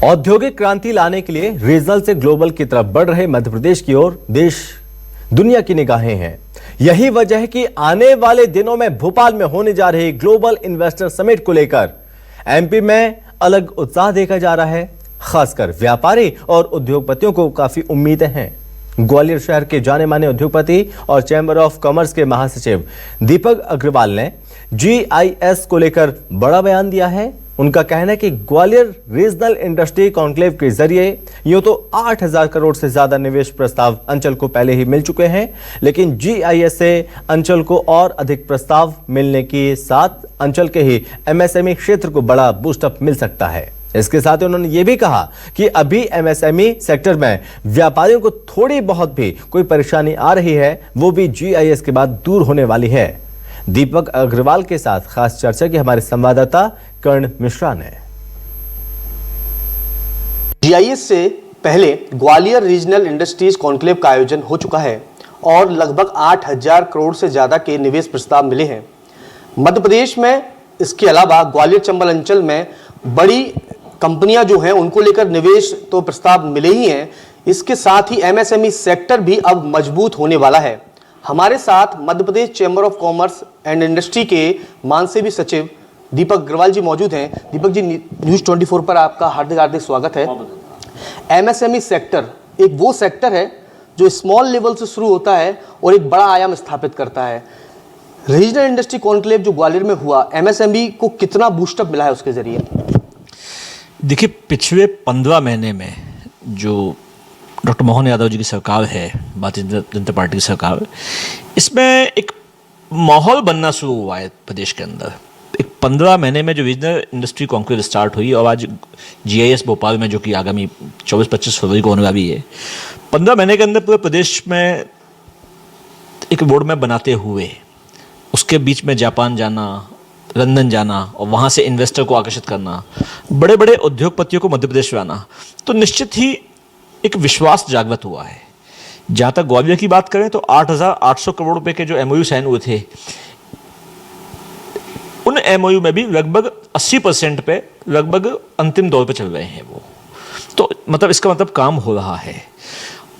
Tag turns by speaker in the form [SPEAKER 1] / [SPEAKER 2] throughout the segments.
[SPEAKER 1] औद्योगिक क्रांति लाने के लिए रीजनल से ग्लोबल की तरफ बढ़ रहे मध्य प्रदेश की ओर देश दुनिया की निगाहें हैं। यही वजह है कि आने वाले दिनों में भोपाल में होने जा रही ग्लोबल इन्वेस्टर समिट को लेकर एमपी में अलग उत्साह देखा जा रहा है। खासकर व्यापारी और उद्योगपतियों को काफी उम्मीदें हैं। ग्वालियर शहर के जाने माने उद्योगपति और चैंबर ऑफ कॉमर्स के महासचिव दीपक अग्रवाल ने GIS को लेकर बड़ा बयान दिया है। उनका कहना है कि ग्वालियर रीजनल इंडस्ट्री कॉन्क्लेव के जरिए यूं तो 8000 करोड़ से ज्यादा निवेश प्रस्ताव अंचल को पहले ही मिल चुके हैं, लेकिन GIS से अंचल को और अधिक प्रस्ताव मिलने के साथ अंचल के ही MSME क्षेत्र को बड़ा बूस्टअप मिल सकता है। इसके साथ ही उन्होंने ये भी कहा कि अभी MSME सेक्टर में व्यापारियों को थोड़ी बहुत भी कोई परेशानी आ रही है, वो भी GIS के बाद दूर होने वाली है। दीपक अग्रवाल के साथ खास चर्चा की हमारे संवाददाता कर्ण मिश्रा ने।
[SPEAKER 2] GIS से पहले ग्वालियर रीजनल इंडस्ट्रीज कॉन्क्लेव का आयोजन हो चुका है और लगभग 8000 करोड़ से ज्यादा के निवेश प्रस्ताव मिले हैं। मध्य प्रदेश में इसके अलावा ग्वालियर चंबल अंचल में बड़ी कंपनियां जो हैं उनको लेकर निवेश तो प्रस्ताव मिले ही हैं, इसके साथ ही MSME सेक्टर भी अब मजबूत होने वाला है। हमारे साथ Madhya Pradesh chamber of commerce and industry के मानसेवी सचिव दीपक अग्रवाल जी मौजूद हैं। दीपक जी, न्यूज़ 24 पर आपका हार्दिक हार्दिक स्वागत है। MSME सेक्टर एक वो सेक्टर है जो स्मॉल लेवल से शुरू होता है और एक बड़ा आयाम स्थापित करता है। रीजनल इंडस्ट्री कॉन्क्लेव जो ग्वालियर में हुआ, MSME को कितना बूस्टअप मिला है उसके जरिए?
[SPEAKER 3] देखिए, पिछले 15 महीने में जो डॉक्टर मोहन यादव जी की सरकार है, भारतीय जनता पार्टी की सरकार, इसमें एक माहौल बनना शुरू हुआ है प्रदेश के अंदर। एक 15 महीने में जो रीजनल इंडस्ट्री कॉन्क्लेव स्टार्ट हुई और आज GIS भोपाल में जो कि आगामी 24-25 फरवरी को होने वाली है, 15 महीने के अंदर पूरे प्रदेश में एक रोड मैप बनाते हुए उसके बीच में जापान जाना, लंदन जाना और वहाँ से इन्वेस्टर को आकर्षित करना, बड़े बड़े उद्योगपतियों को मध्य प्रदेश में आना, तो निश्चित ही एक विश्वास जागृत हुआ है। जहाँ तक ग्वालियर की बात करें तो 8800 करोड़ रुपए के जो MOU साइन हुए थे, उन MOU में भी लगभग 80% पे लगभग अंतिम दौर पे चल रहे हैं वो। तो मतलब इसका मतलब काम हो रहा है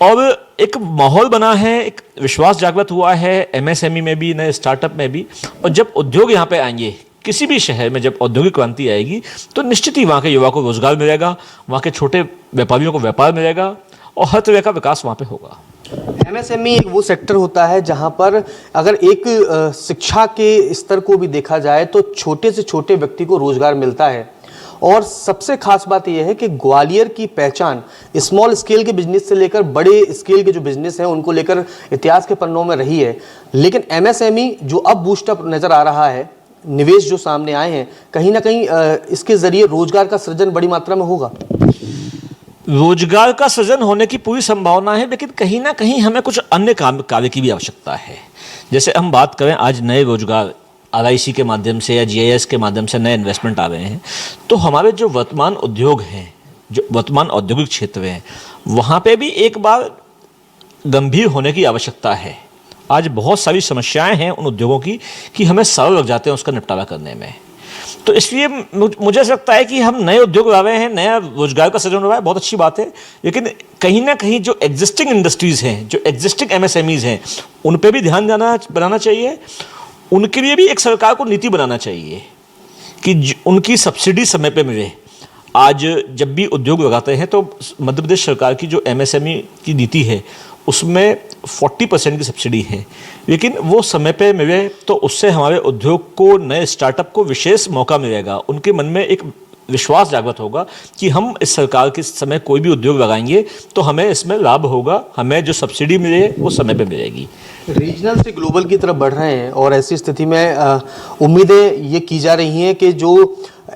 [SPEAKER 3] और एक माहौल बना है, एक विश्वास जागृत हुआ है MSME में भी, नए स्टार्टअप में भी। और जब उद्योग यहाँ पे आएंगे, किसी भी शहर में जब औद्योगिक क्रांति आएगी, तो निश्चित ही वहाँ के युवा को रोजगार मिलेगा, वहाँ के छोटे व्यापारियों को व्यापार मिलेगा और हर तरह का विकास वहाँ पे होगा।
[SPEAKER 2] MSME एक वो सेक्टर होता है जहाँ पर अगर एक शिक्षा के स्तर को भी देखा जाए तो छोटे से छोटे व्यक्ति को रोजगार मिलता है। और सबसे खास बात यह है कि ग्वालियर की पहचान स्मॉल स्केल के बिजनेस से लेकर बड़े स्केल के जो बिजनेस हैं उनको लेकर इतिहास के पन्नों में रही है। लेकिन MSME जो अब बूस्टअप नजर आ रहा है, निवेश जो सामने आए हैं, कहीं ना कहीं इसके जरिए रोजगार का सृजन बड़ी मात्रा में होगा।
[SPEAKER 3] रोजगार का सृजन होने की पूरी संभावना है, लेकिन कहीं ना कहीं हमें कुछ अन्य कार्य की भी आवश्यकता है। जैसे हम बात करें, आज नए रोजगार RIC के माध्यम से या GIS के माध्यम से नए इन्वेस्टमेंट आ रहे हैं, तो हमारे जो वर्तमान उद्योग हैं, जो वर्तमान औद्योगिक क्षेत्र हैं, वहाँ पे भी एक बार गंभीर होने की आवश्यकता है। आज बहुत सारी समस्याएं हैं उन उद्योगों की कि हमें साल लग जाते हैं उसका निपटारा करने में। तो इसलिए मुझे ऐसा लगता है कि हम नए उद्योग ला रहे हैं, नया रोजगार का सृजन हो रहा है, बहुत अच्छी बात है। लेकिन कहीं ना कहीं जो एग्जिस्टिंग इंडस्ट्रीज हैं, जो एग्जिस्टिंग MSMEs हैं, उन पर भी ध्यान बनाना चाहिए। उनके लिए भी एक सरकार को नीति बनाना चाहिए कि उनकी सब्सिडी समय पे मिले। आज जब भी उद्योग लगाते हैं तो मध्य प्रदेश सरकार की जो MSME की नीति है उसमें 40% की सब्सिडी है, लेकिन वो समय पे मिले तो उससे हमारे उद्योग को, नए स्टार्टअप को विशेष मौका मिलेगा। उनके मन में एक विश्वास जागृत होगा कि हम इस सरकार के समय कोई भी उद्योग लगाएंगे तो हमें इसमें लाभ होगा, हमें जो सब्सिडी मिले वो समय पे मिलेगी।
[SPEAKER 2] रीजनल से ग्लोबल की तरफ बढ़ रहे हैं और ऐसी स्थिति में उम्मीदें ये की जा रही हैं कि जो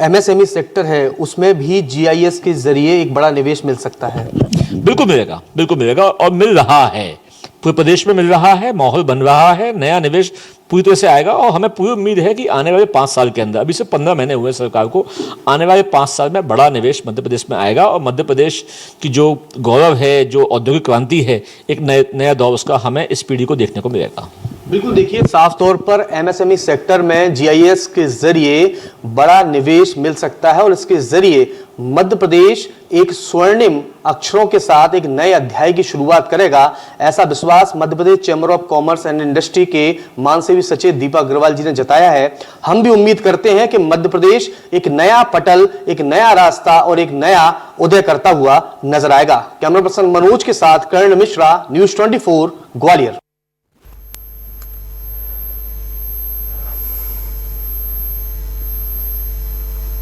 [SPEAKER 2] MSME सेक्टर है उसमें भी GIS के जरिए एक बड़ा निवेश मिल सकता है।
[SPEAKER 3] बिल्कुल मिलेगा, बिल्कुल मिलेगा और मिल रहा है। पूरे प्रदेश में मिल रहा है, माहौल बन रहा है, नया निवेश पूरी तरह से आएगा और हमें पूरी उम्मीद है कि आने वाले 5 साल के अंदर, अभी से 15 महीने हुए सरकार को, आने वाले 5 साल में बड़ा निवेश मध्य प्रदेश में आएगा और मध्य प्रदेश की जो गौरव है, जो औद्योगिक क्रांति है, एक नया दौर उसका हमें इस पीढ़ी को देखने को मिलेगा।
[SPEAKER 2] बिल्कुल, देखिए साफ तौर पर MSME सेक्टर में GIS के जरिए बड़ा निवेश मिल सकता है और इसके जरिए मध्य प्रदेश एक स्वर्णिम अक्षरों के साथ एक नए अध्याय की शुरुआत करेगा, ऐसा विश्वास Madhya Pradesh chamber of commerce and industry के महासेवी सचिव दीपक अग्रवाल जी ने जताया है। हम भी उम्मीद करते हैं कि मध्य प्रदेश एक नया पटल, एक नया रास्ता और एक नया उदय करता हुआ नजर आएगा। कैमरा पर्सन मनोज के साथ कर्ण मिश्रा, न्यूज़ 24, ग्वालियर।